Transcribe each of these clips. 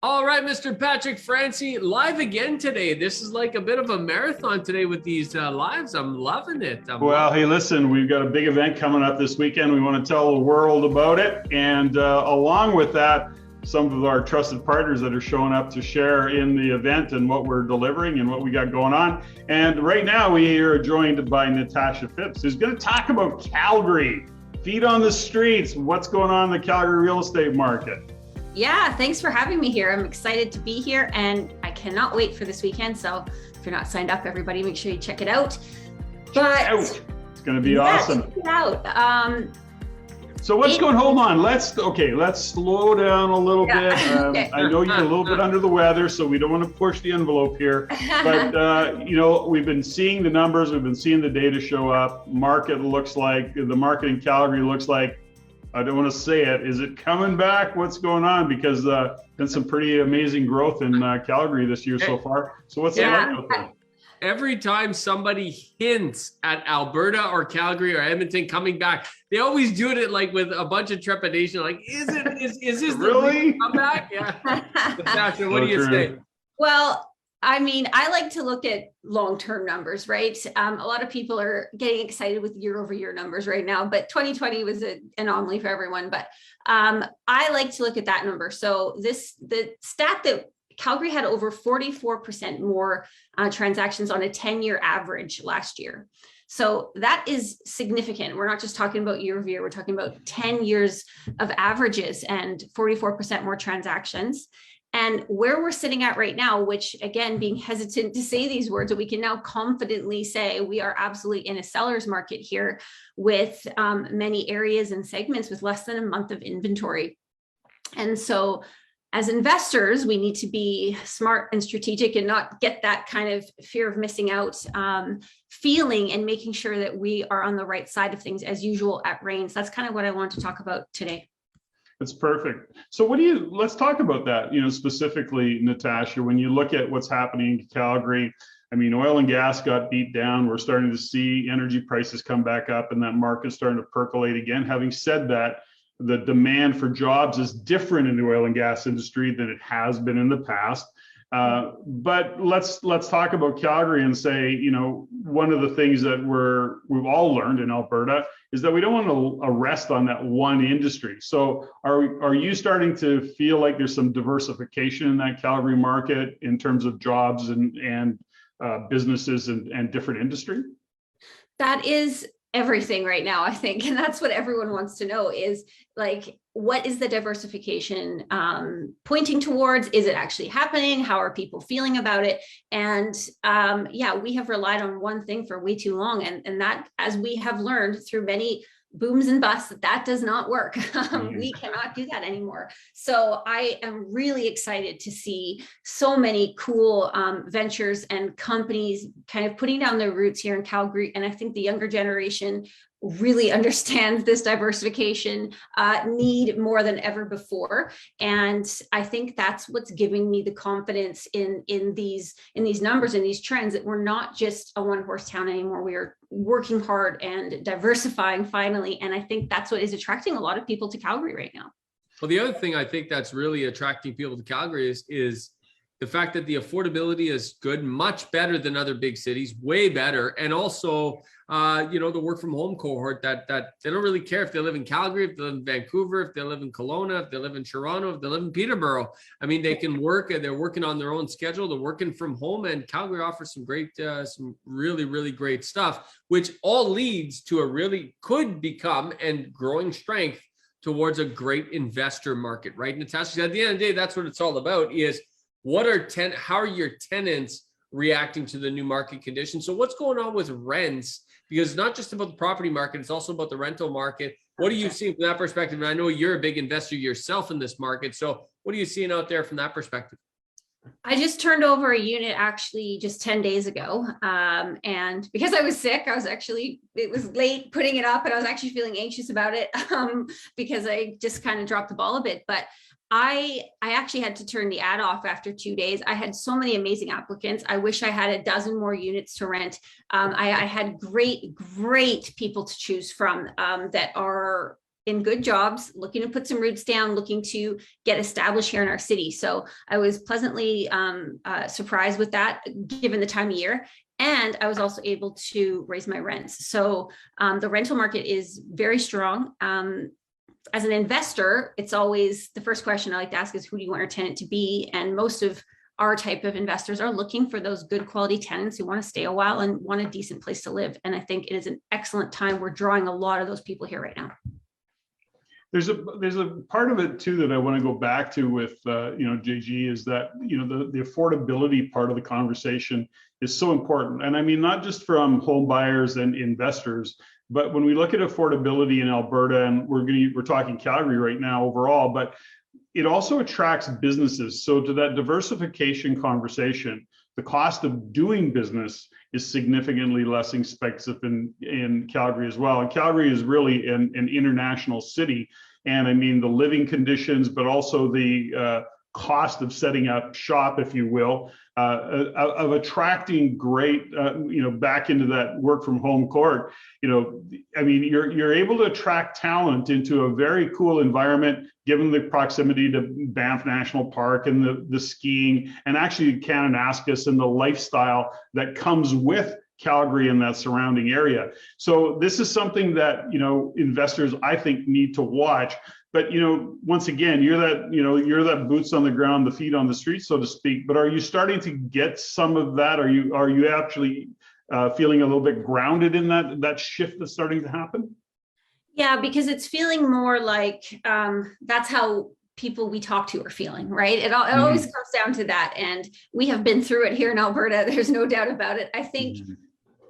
All right, Mr. Patrick Francie, live again today. This is like a bit of a marathon today with these lives. I'm loving it. Well, hey, listen, we've got a big event coming up this weekend. We want to tell the world about it. And along with that, some of our trusted partners that are showing up to share in the event and what we're delivering and what we got going on. And right now we are joined by Natasha Phipps, who's going to talk about Calgary, feet on the streets, what's going on in the Calgary real estate market. Yeah, thanks for having me here. I'm excited to be here and I cannot wait for this weekend. So if you're not signed up, everybody, make sure you check it out. It's going to be awesome. Check it out. So what's going, hold on, let's slow down a little bit. Okay. I know you're a little bit under the weather, so we don't want to push the envelope here, but we've been seeing the numbers, we've been seeing the data show up. The market in Calgary looks like, I don't want to say it, is it coming back? What's going on? Because been some pretty amazing growth in Calgary this year so far. So what's it like out there? Every time somebody hints at Alberta or Calgary or Edmonton coming back, they always do it like with a bunch of trepidation. Like, is this really the comeback? Yeah. Natasha, what do you say? Well, I mean, I like to look at long-term numbers, right? A lot of people are getting excited with year-over-year numbers right now, but 2020 was an anomaly for everyone. But I like to look at that number. So the stat that Calgary had over 44% more transactions on a 10-year average last year. So that is significant. We're not just talking about year over year, we're talking about 10 years of averages and 44% more transactions. And where we're sitting at right now, which again, being hesitant to say these words, but we can now confidently say we are absolutely in a seller's market here with many areas and segments with less than a month of inventory. And so as investors, we need to be smart and strategic and not get that kind of fear of missing out feeling, and making sure that we are on the right side of things as usual at Rains. That's kind of what I want to talk about today. That's perfect. So let's talk about that, specifically, Natasha, when you look at what's happening in Calgary. I mean, oil and gas got beat down. We're starting to see energy prices come back up and that market's starting to percolate again. Having said that, the demand for jobs is different in the oil and gas industry than it has been in the past. But let's talk about Calgary and say, one of the things that we've all learned in Alberta is that we don't want to rest on that one industry. So are you starting to feel like there's some diversification in that Calgary market in terms of jobs and businesses and different industry? That is everything right now, I think. And that's what everyone wants to know is like, what is the diversification pointing towards? Is it actually happening? How are people feeling about it? And we have relied on one thing for way too long. And that, as we have learned through many booms and busts, that does not work. We cannot do that anymore. So I am really excited to see so many cool ventures and companies kind of putting down their roots here in Calgary. And I think the younger generation really understands this diversification need more than ever before. And I think that's what's giving me the confidence in these numbers and these trends, that we're not just a one-horse town anymore. We are working hard and diversifying finally. And I think that's what is attracting a lot of people to Calgary right now. Well, the other thing I think that's really attracting people to Calgary is the fact that the affordability is good, much better than other big cities, way better. And also, the work from home cohort that they don't really care if they live in Calgary, if they live in Vancouver, if they live in Kelowna, if they live in Toronto, if they live in Peterborough. I mean, they can work and they're working on their own schedule. They're working from home, and Calgary offers some great, some really, really great stuff, which all leads to a really could become and growing strength towards a great investor market, right? Natasha, at the end of the day, that's what it's all about is how are your tenants reacting to the new market conditions? So what's going on with rents? Because it's not just about the property market, it's also about the rental market. What are you seeing from that perspective? And I know you're a big investor yourself in this market. So what are you seeing out there from that perspective? I just turned over a unit actually just 10 days ago. And because I was sick, it was late putting it up and I was actually feeling anxious about it because I just kind of dropped the ball a bit. But I actually had to turn the ad off after 2 days. I had so many amazing applicants. I wish I had a dozen more units to rent. I had great people to choose from that are in good jobs, looking to put some roots down, looking to get established here in our city. So I was pleasantly surprised with that, given the time of year. And I was also able to raise my rents. So the rental market is very strong. As an investor, it's always the first question I like to ask is, who do you want your tenant to be? And most of our type of investors are looking for those good quality tenants who want to stay a while and want a decent place to live. And I think it is an excellent time. We're drawing a lot of those people here right now. There's a part of it too that I want to go back to with JG, is that the affordability part of the conversation is so important. And I mean, not just from home buyers and investors, but when we look at affordability in Alberta, and we're talking Calgary right now overall, but it also attracts businesses. So to that diversification conversation, the cost of doing business is significantly less expensive in Calgary as well. And Calgary is really an international city. And I mean, the living conditions, but also the cost of setting up shop, if you will, of attracting great, back into that work from home court. I mean, you're able to attract talent into a very cool environment, given the proximity to Banff National Park and the skiing, and actually Kananaskis and the lifestyle that comes with Calgary and that surrounding area. So this is something that, investors, I think, need to watch. But, once again, you're that boots on the ground, the feet on the street, so to speak. But are you starting to get some of that? Are you actually feeling a little bit grounded in that shift that's starting to happen? Yeah, because it's feeling more like that's how people we talk to are feeling, right? It always comes down to that. And we have been through it here in Alberta. There's no doubt about it. I think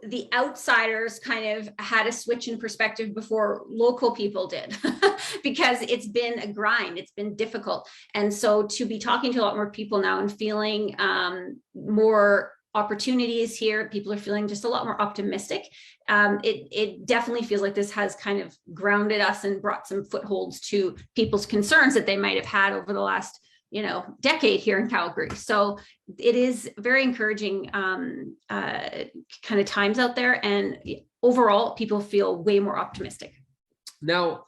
the outsiders kind of had a switch in perspective before local people did, because it's been a grind, it's been difficult. And so to be talking to a lot more people now and feeling more opportunities here, people are feeling just a lot more optimistic. It definitely feels like this has kind of grounded us and brought some footholds to people's concerns that they might have had over the last decade here in Calgary. So it is very encouraging kind of times out there, and overall people feel way more optimistic. Now,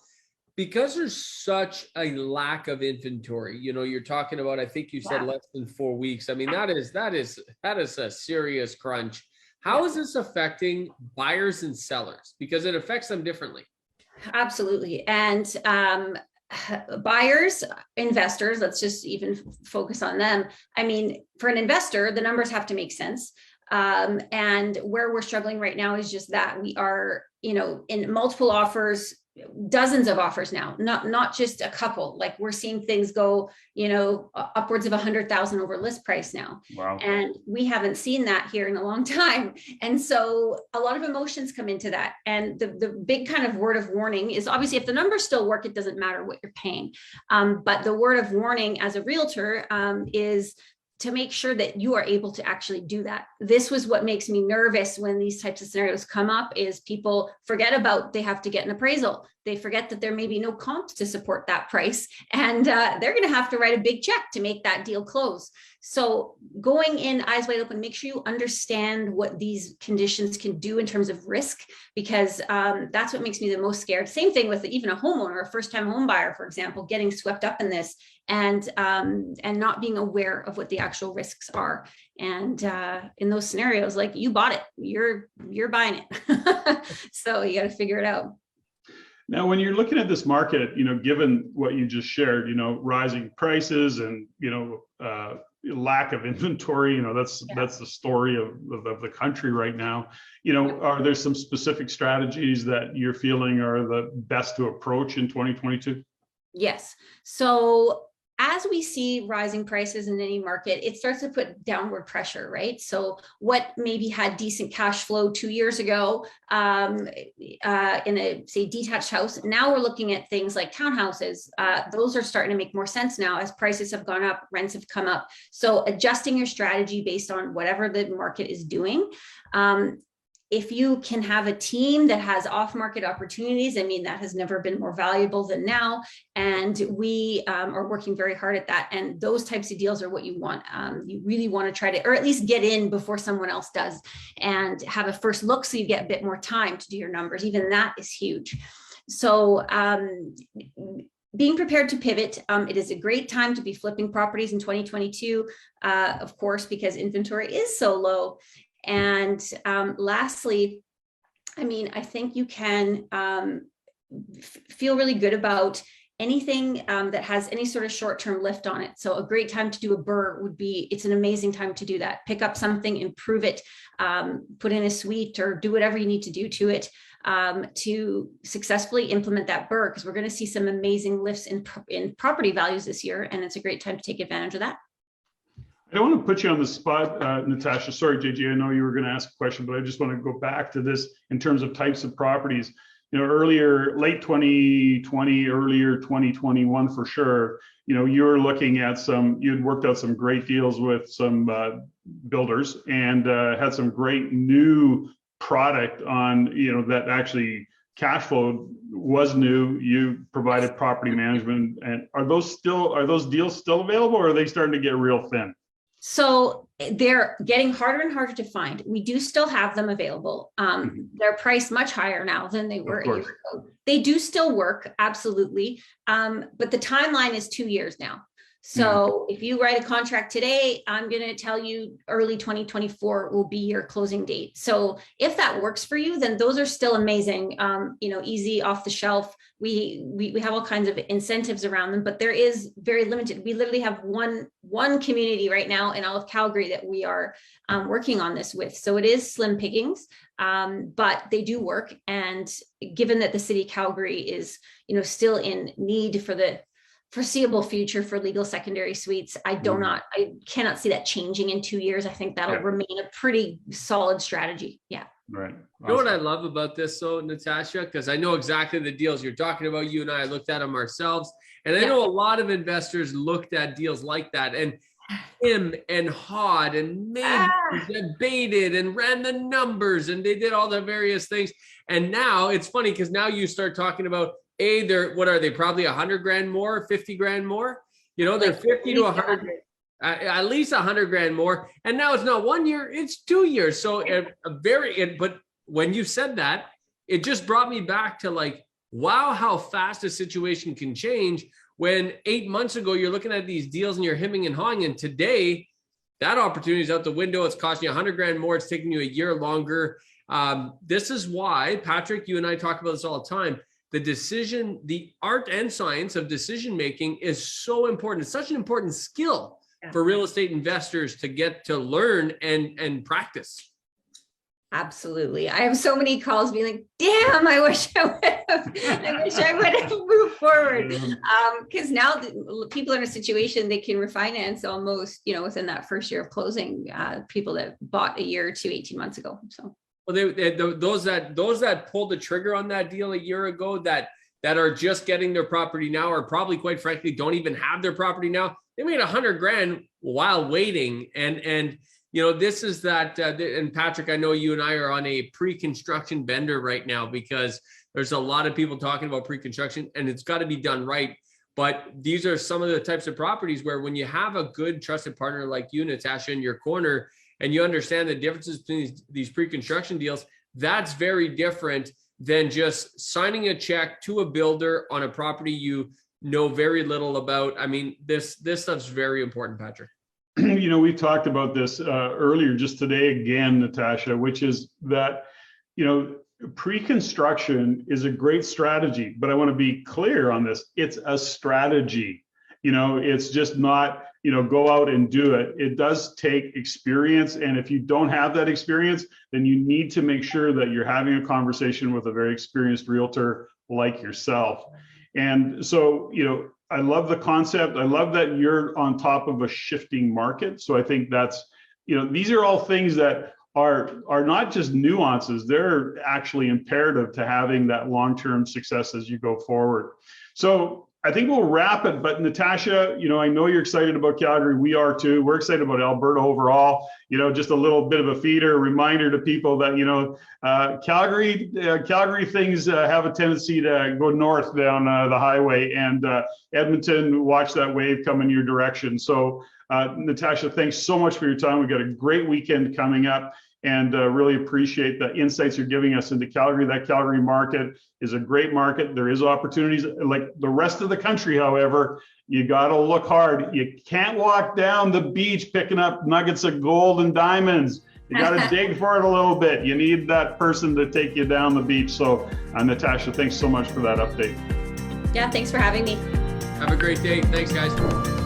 because there's such a lack of inventory, you're talking about, I think you said less than 4 weeks. I mean, that is a serious crunch. How is this affecting buyers and sellers? Because it affects them differently. Absolutely. And buyers, investors, let's just even focus on them. I mean, for an investor, the numbers have to make sense. And where we're struggling right now is just that we are, in multiple offers, dozens of offers now, not just a couple. Like, we're seeing things go, upwards of 100,000 over list price now. Wow. And we haven't seen that here in a long time. And so a lot of emotions come into that. And the big kind of word of warning is, obviously, if the numbers still work, it doesn't matter what you're paying. But the word of warning as a realtor is to make sure that you are able to actually do that. This was what makes me nervous when these types of scenarios come up, is people forget about they have to get an appraisal. They forget that there may be no comps to support that price, and they're going to have to write a big check to make that deal close. So going in eyes wide open, make sure you understand what these conditions can do in terms of risk, because that's what makes me the most scared. Same thing with even a homeowner, a first-time home buyer, for example, getting swept up in this and not being aware of what the actual risks are. And in those scenarios, like, you bought it, you're buying it. So you got to figure it out. Now, when you're looking at this market, given what you just shared, rising prices and, lack of inventory, that's the story of the country right now. Are there some specific strategies that you're feeling are the best to approach in 2022? Yes. So as we see rising prices in any market, it starts to put downward pressure, right? So what maybe had decent cash flow 2 years ago in a, say, detached house, now we're looking at things like townhouses. Those are starting to make more sense now as prices have gone up, rents have come up. So adjusting your strategy based on whatever the market is doing. If you can have a team that has off-market opportunities, I mean, that has never been more valuable than now. And we are working very hard at that. And those types of deals are what you want. You really want to try to, or at least get in before someone else does, and have a first look so you get a bit more time to do your numbers. Even that is huge. So being prepared to pivot, it is a great time to be flipping properties in 2022, of course, because inventory is so low. And lastly, I mean, I think you can feel really good about anything that has any sort of short-term lift on it. So a great time to do a BRRRR would be, it's an amazing time to do that. Pick up something, improve it, put in a suite or do whatever you need to do to it to successfully implement that BRRRR, because we're going to see some amazing lifts in property values this year. And it's a great time to take advantage of that. I don't want to put you on the spot, Natasha. Sorry, JJ, I know you were going to ask a question, but I just want to go back to this in terms of types of properties. You know, earlier, late 2020, earlier 2021 for sure, you know, you were looking at you'd worked out some great deals with some builders and had some great new product on, you know, that actually cash flow was new. You provided property management. And are those deals still available, or are they starting to get real thin? So they're getting harder and harder to find. We do still have them available. They're priced much higher now than they were a year ago. They do still work, absolutely. But the timeline is 2 years now. So if you write a contract today, I'm going to tell you early 2024 will be your closing date. So if that works for you, then those are still amazing, you know, easy off the shelf. We have all kinds of incentives around them, but there is very limited. We literally have one community right now in all of Calgary that we are working on this with. So it is slim pickings, but they do work. And given that the city of Calgary is, you know, still in need for the foreseeable future for legal secondary suites, I cannot see that changing in 2 years. I think that'll remain a pretty solid strategy. Yeah. Right. Awesome. You know what I love about this, though, Natasha, because I know exactly the deals you're talking about. You and I looked at them ourselves, and I know a lot of investors looked at deals like that, and him and hawed and made debated and ran the numbers, and they did all the various things. And now it's funny because now you start talking about what are they, probably 100 grand more, 50 grand more? You know, they're 50 to 100, at least 100 grand more. And now it's not 1 year, it's 2 years. So but when you said that, it just brought me back to like, wow, how fast a situation can change when 8 months ago, you're looking at these deals and you're hemming and hawing. And today that opportunity is out the window. It's costing you 100 grand more. It's taking you a year longer. This is why, Patrick, you and I talk about this all the time. The art and science of decision-making is so important. It's such an important skill for real estate investors to get to learn and practice. Absolutely. I have so many calls being like, damn, I wish I would have moved forward. Because now people are in a situation they can refinance almost, you know, within that first year of closing, people that bought a year to 18 months ago. So. Well, those that pulled the trigger on that deal a year ago that are just getting their property now, or probably quite frankly don't even have their property now. They made 100 grand while waiting, and you know, this is that. And Patrick, I know you and I are on a pre-construction bender right now because there's a lot of people talking about pre-construction, and it's got to be done right. But these are some of the types of properties where when you have a good trusted partner like you, Natasha, in your corner, and you understand the differences between these pre-construction deals, that's very different than just signing a check to a builder on a property you know very little about. I mean, this stuff's very important, Patrick. You know, we talked about this earlier just today again, Natasha, which is that, you know, pre-construction is a great strategy, but I want to be clear on this. It's a strategy. You know, it's just not, you know, go out and do it. It does take experience. And if you don't have that experience, then you need to make sure that you're having a conversation with a very experienced realtor like yourself. And so, you know, I love the concept. I love that you're on top of a shifting market. So I think that's, you know, these are all things that are not just nuances. They're actually imperative to having that long-term success as you go forward. So I think we'll wrap it, but Natasha, you know, I know you're excited about Calgary. We are too. We're excited about Alberta overall. You know, just a little bit of a feeder, reminder to people that, you know, Calgary things have a tendency to go north down the highway, and Edmonton, watch that wave come in your direction. So Natasha, thanks so much for your time. We've got a great weekend coming up. and really appreciate the insights you're giving us into Calgary. That Calgary market is a great market. There is opportunities like the rest of the country. However, you got to look hard. You can't walk down the beach picking up nuggets of gold and diamonds. You got to dig for it a little bit. You need that person to take you down the beach. So, Natasha, thanks so much for that update. Yeah, thanks for having me. Have a great day. Thanks, guys.